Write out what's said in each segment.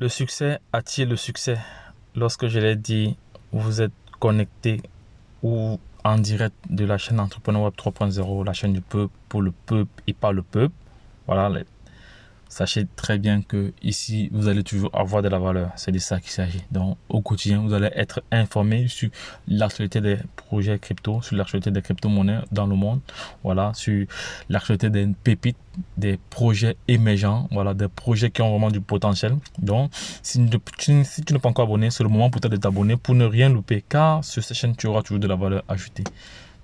Le succès attire le succès. Lorsque je l'ai dit, vous êtes connecté ou en direct de la chaîne Entrepreneur Web 3.0, la chaîne du peuple, pour le peuple et par le peuple. Voilà, sachez très bien que ici, vous allez toujours avoir de la valeur. C'est de ça qu'il s'agit. Donc, au quotidien, vous allez être informé sur l'actualité des projets crypto, sur l'actualité des crypto-monnaies dans le monde. Voilà, sur l'actualité des pépites, des projets émergents. Voilà, des projets qui ont vraiment du potentiel. Donc, si tu n'es pas encore abonné, c'est le moment pour toi de t'abonner pour ne rien louper. Car sur cette chaîne, tu auras toujours de la valeur ajoutée.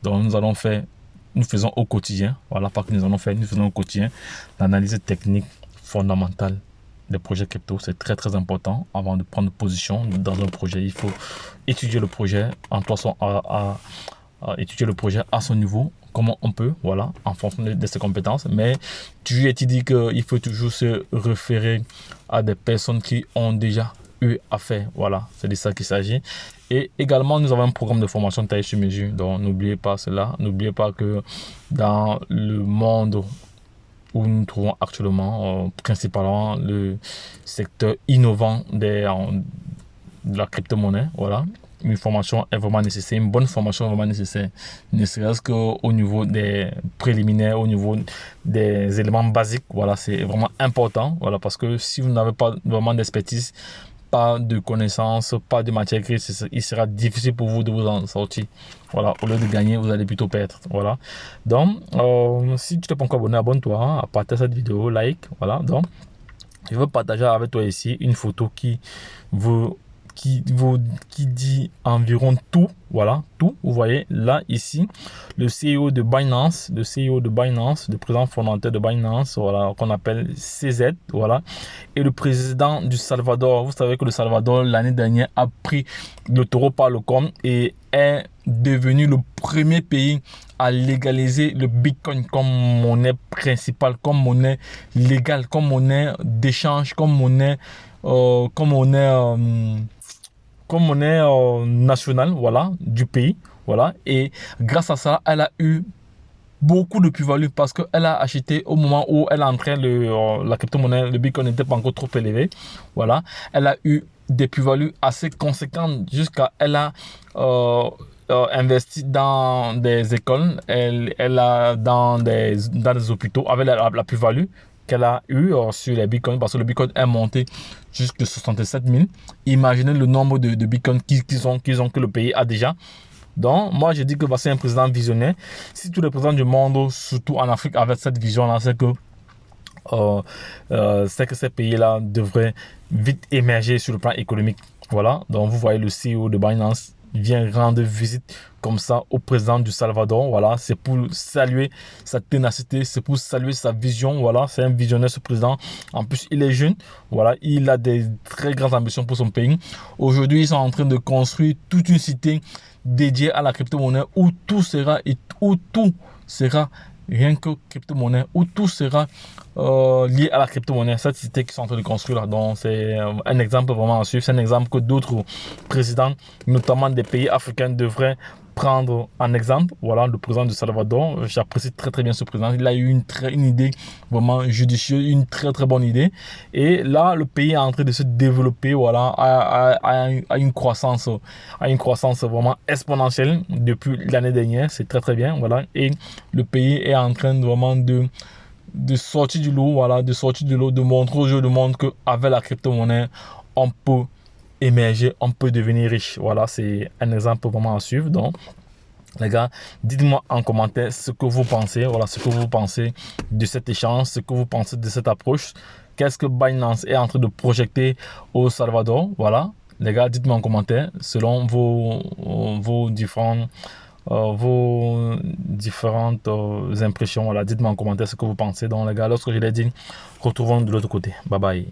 Donc, nous faisons au quotidien, voilà, pas que nous faisons au quotidien l'analyse technique fondamentale des projets crypto. C'est très très important. Avant de prendre position dans un projet, il faut étudier le projet étudier le projet à son niveau, comment on peut, voilà, en fonction de ses compétences. Mais tu dis qu'il faut toujours se référer à des personnes qui ont déjà eu à faire. Voilà, c'est de ça qu'il s'agit. Et également, nous avons un programme de formation taille sur mesure. Donc, n'oubliez pas cela. N'oubliez pas que dans le monde où nous nous trouvons actuellement, principalement le secteur innovant de la crypto-monnaie, voilà. Une formation est vraiment nécessaire, une bonne formation est vraiment nécessaire, ne serait-ce qu'au niveau des préliminaires, au niveau des éléments basiques, voilà, c'est vraiment important, voilà, parce que si vous n'avez pas vraiment d'expertise, pas de connaissances, pas de matière grise, il sera difficile pour vous de vous en sortir. Voilà, au lieu de gagner, vous allez plutôt perdre. Voilà. Donc, si tu t'es pas encore abonné, abonne-toi, hein, partage cette vidéo, like. Voilà. Donc, je veux partager avec toi ici une photo qui dit environ tout, voilà, tout. Vous voyez là, ici, le CEO de Binance, le président fondateur de Binance, voilà, qu'on appelle CZ, voilà, et le président du Salvador. Vous savez que le Salvador, l'année dernière, a pris le taureau par le corne et est devenu le premier pays à légaliser le Bitcoin comme monnaie principale, comme monnaie légale, comme monnaie d'échange, comme monnaie nationale, voilà, du pays, voilà. Et grâce à ça, elle a eu beaucoup de plus-value parce qu'elle a acheté au moment où elle entrait la crypto-monnaie, le Bitcoin n'était pas encore trop élevé, voilà. Elle a eu des plus-values assez conséquentes jusqu'à elle a investi dans des écoles, elle a dans des hôpitaux avec la plus-value qu'elle a eu sur les bitcoins, parce que le bitcoin est monté jusqu'à 67 000. Imaginez le nombre de bitcoins que le pays a déjà. Donc, moi, je dis que c'est un président visionnaire. Si tous les présidents du monde, surtout en Afrique, avaient cette vision-là, c'est que ces pays-là devraient vite émerger sur le plan économique. Voilà. Donc, vous voyez le CEO de Binance vient rendre visite comme ça au président du Salvador. Voilà, c'est pour saluer sa ténacité, c'est pour saluer sa vision. Voilà, c'est un visionnaire, ce président. En plus, il est jeune. Voilà, il a des très grandes ambitions pour son pays. Aujourd'hui, ils sont en train de construire toute une cité dédiée à la crypto-monnaie où tout sera rien que crypto-monnaie, où tout sera lié à la crypto-monnaie, cette cité qui sont en train de construire là. Donc, c'est un exemple vraiment à suivre. C'est un exemple que d'autres présidents, notamment des pays africains, devraient prendre en exemple. Voilà, le président du Salvador, j'apprécie très très bien ce président. Il a eu une idée vraiment judicieuse, une très très bonne idée. Et là, le pays est en train de se développer, voilà, à une croissance vraiment exponentielle depuis l'année dernière. C'est très très bien, voilà. Et le pays est en train vraiment de sortir du lot, voilà, de montrer au jeu du monde qu'avec la crypto-monnaie, on peut émerger, on peut devenir riche. Voilà, c'est un exemple vraiment à suivre. Donc, les gars, dites-moi en commentaire ce que vous pensez, voilà, ce que vous pensez de cet échange, ce que vous pensez de cette approche. Qu'est-ce que Binance est en train de projeter au Salvador? Voilà, les gars, dites-moi en commentaire selon vos différentes impressions. Voilà, dites-moi en commentaire ce que vous pensez. Donc, les gars, lorsque je l'ai dit, retrouvons de l'autre côté. Bye bye.